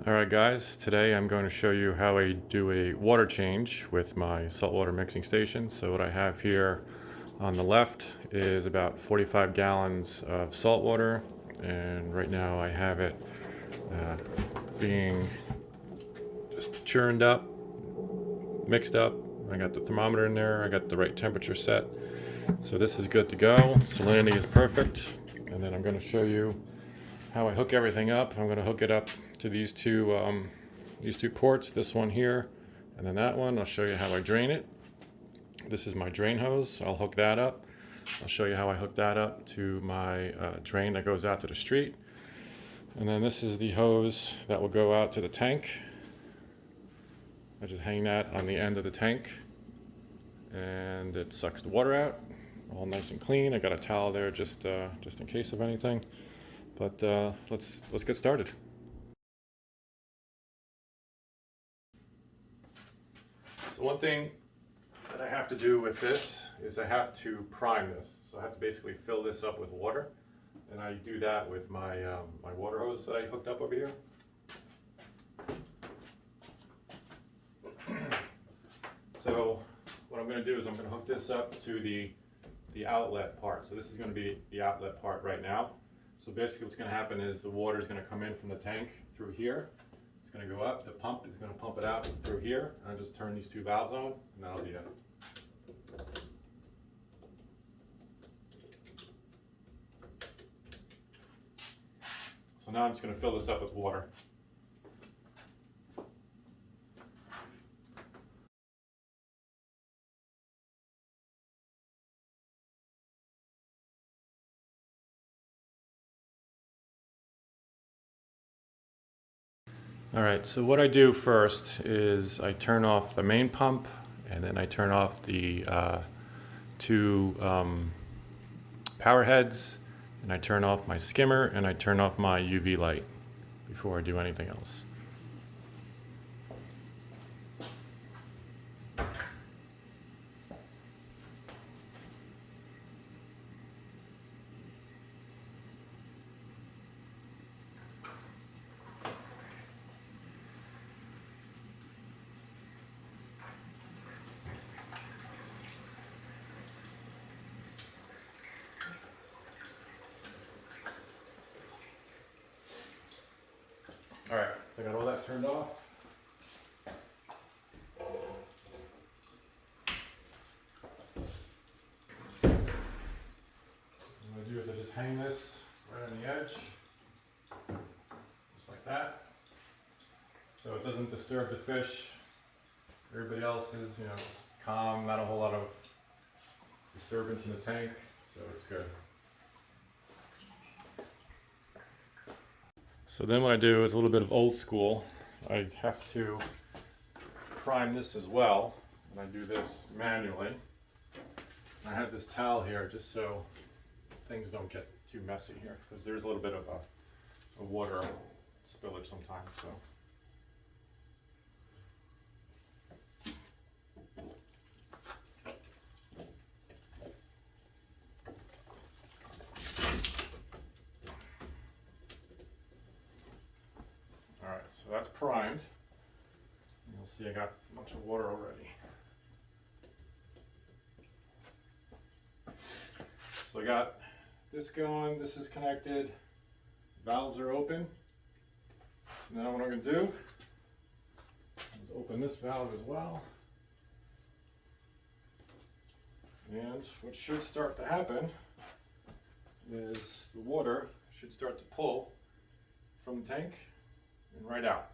Alright guys, today I'm going to show you how I do a water change with my saltwater mixing station. So what I have here on the left is about 45 gallons of salt water, and right now I have it being just churned up, mixed up. I got the thermometer in there, I got the right temperature set. So this is good to go. Salinity is perfect. And then I'm going to show you how I hook everything up. I'm going to hook it up to these two ports, this one here and then that one. I'll show you how I drain it. This is my drain hose. I'll hook that up. I'll show you how I hook that up to my drain that goes out to the street. And then this is the hose that will go out to the tank. I just hang that on the end of the tank and it sucks the water out. All nice and clean. I got a towel there just in case of anything. But let's get started. So one thing that I have to do with this is I have to prime this. So I have to basically fill this up with water, and I do that with my my water hose that I hooked up over here. So what I'm going to do is I'm going to hook this up to the outlet part. So this is going to be the outlet part right now. So basically what's going to happen is the water is going to come in from the tank through here. It's going to go up, the pump is going to pump it out through here, and I just turn these two valves on, and that'll be it. So now I'm just going to fill this up with water. Alright, so what I do first is I turn off the main pump, and then I turn off the two power heads, and I turn off my skimmer, and I turn off my UV light before I do anything else. Alright, so I got all that turned off. What I'm going to do is I just hang this right on the edge, just like that, so it doesn't disturb the fish. Everybody else is, calm, not a whole lot of disturbance in the tank, so it's good. So then what I do is a little bit of old school. I have to prime this as well, and I do this manually. I have this towel here just so things don't get too messy here, because there's a little bit of a water spillage sometimes. So. So that's primed. You'll see I got a bunch of water already. So I got this going, this is connected, valves are open. So now what I'm going to do is open this valve as well. And what should start to happen is the water should start to pull from the tank and right out.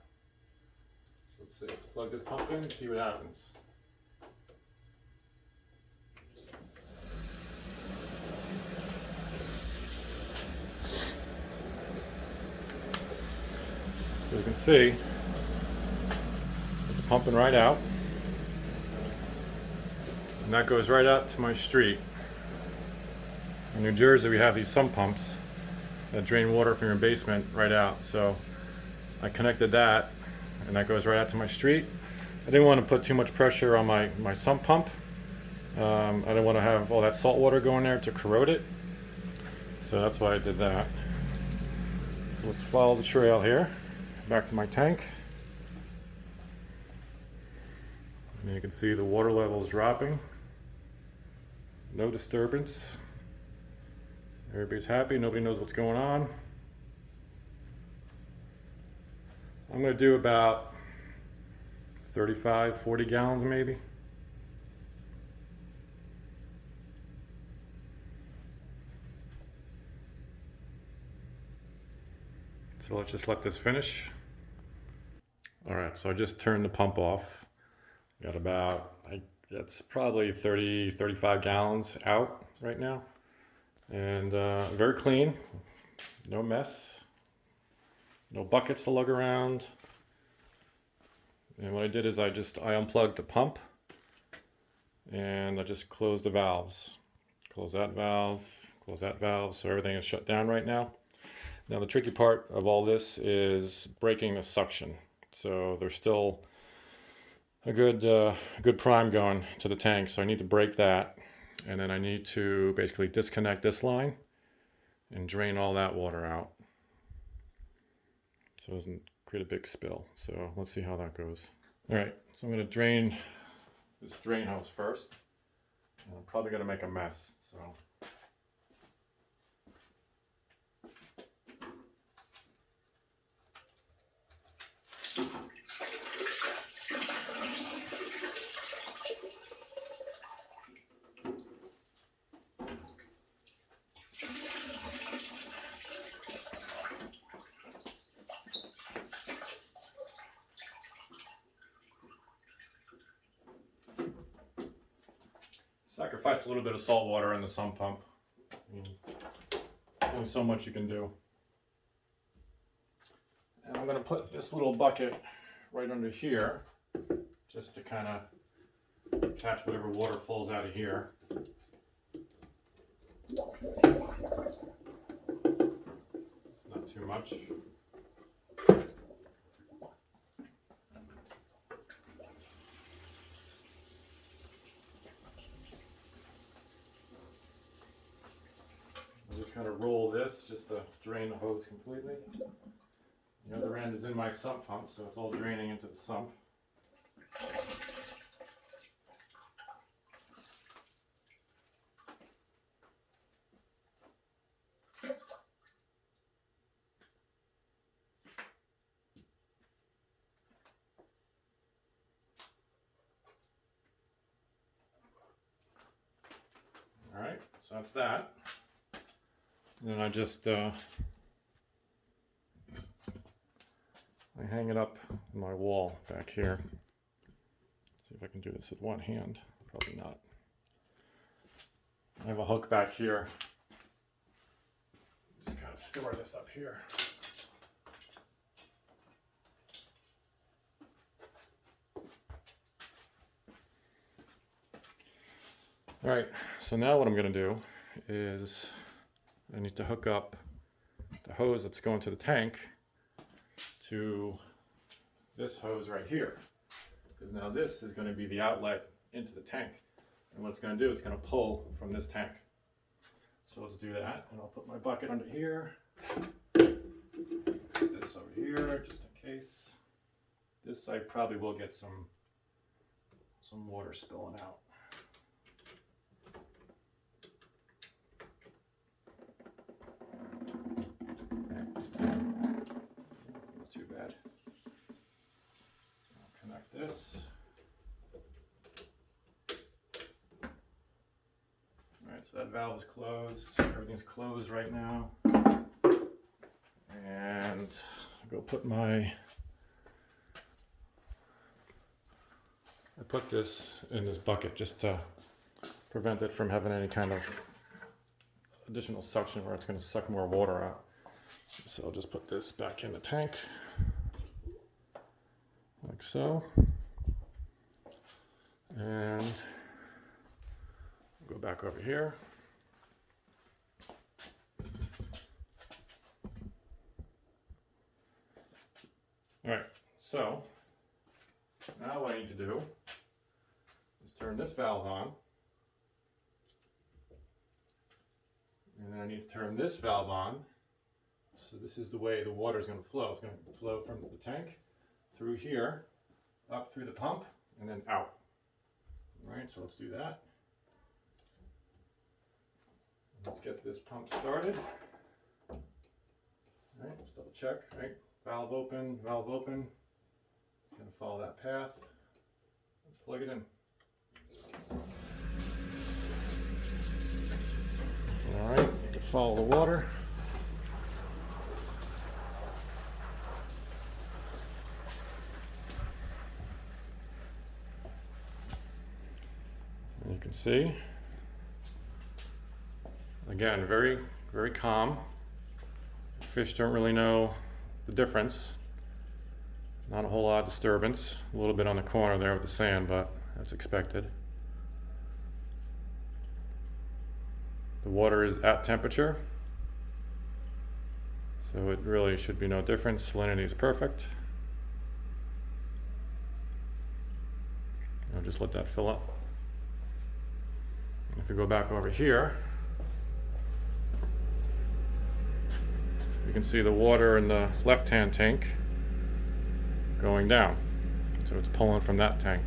So let's plug this pump in and see what happens. So you can see it's pumping right out, and that goes right out to my street. In New Jersey we have these sump pumps that drain water from your basement right out. So I connected that, and that goes right out to my street. I didn't want to put too much pressure on my sump pump. I didn't want to have all that salt water going there to corrode it. So that's why I did that. So let's follow the trail here. back to my tank. And you can see the water level is dropping. No disturbance. Everybody's happy, nobody knows what's going on. I'm going to do about 35, 40 gallons maybe. So let's just let this finish. All right, so I just turned the pump off. Got about, that's probably 30, 35 gallons out right now. And very clean, no mess, no buckets to lug around. And what I did is I unplugged the pump and I just closed the valves. Close that valve, so everything is shut down right now. Now the tricky part of all this is breaking the suction. So there's still a good prime going to the tank, so I need to break that, and then I need to basically disconnect this line and drain all that water out so it doesn't create a big spill. So let's see how that goes. All right, so I'm going to drain this drain hose first, and I'm probably going to make a mess. So sacrificed a little bit of salt water in the sump pump. I mean, there's only so much you can do. And I'm going to put this little bucket right under here, just to kind of catch whatever water falls out of here. It's not too much. Just kind of roll this just to drain the hose completely. The other end is in my sump pump, so it's all draining into the sump. All right, so that's that. And then I just I hang it up on my wall back here. See if I can do this with one hand. Probably not. I have a hook back here. Just kind of store this up here. All right, so now what I'm going to do is I need to hook up the hose that's going to the tank to this hose right here, because now this is going to be the outlet into the tank, and what it's going to do, it's going to pull from this tank. So let's do that, and I'll put my bucket under here, put this over here just in case. This side probably will get some water spilling out. Too bad. I'll connect this. Alright, so that valve is closed. Everything's closed right now. And I'll go put I put this in this bucket just to prevent it from having any kind of additional suction where it's going to suck more water out. So I'll just put this back in the tank, like so, and go back over here. All right, so now what I need to do is turn this valve on, and then I need to turn this valve on So this is the way the water is going to flow. It's going to flow from the tank through here, up through the pump, and then out. All right, so let's do that. Let's get this pump started. All right, let's double check. All right, valve open, valve open. Gonna follow that path. Let's plug it in. All right, you can follow the water. And you can see, again, very, very calm. Fish don't really know the difference. Not a whole lot of disturbance. A little bit on the corner there with the sand, but that's expected. The water is at temperature, so it really should be no difference. Salinity is perfect. I'll just let that fill up. If we go back over here, you can see the water in the left-hand tank going down. So it's pulling from that tank.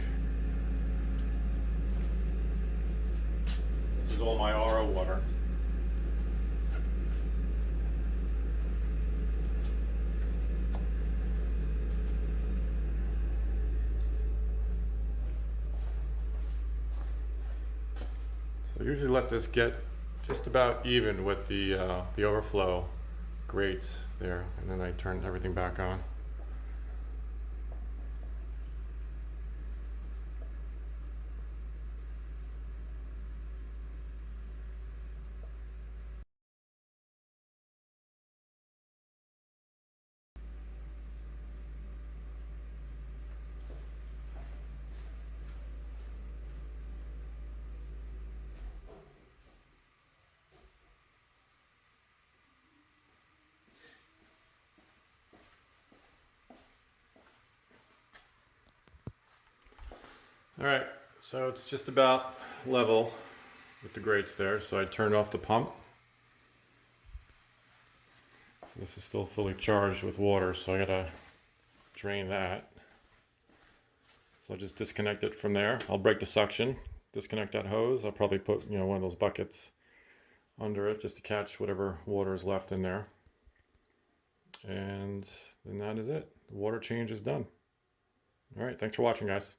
This is all my RO water. So I usually let this get just about even with the overflow grates there, and then I turn everything back on. All right, so it's just about level with the grates there. So I turned off the pump. So this is still fully charged with water, so I gotta drain that. So I'll just disconnect it from there. I'll break the suction, disconnect that hose. I'll probably put, one of those buckets under it just to catch whatever water is left in there. And then that is it. The water change is done. All right, thanks for watching, guys.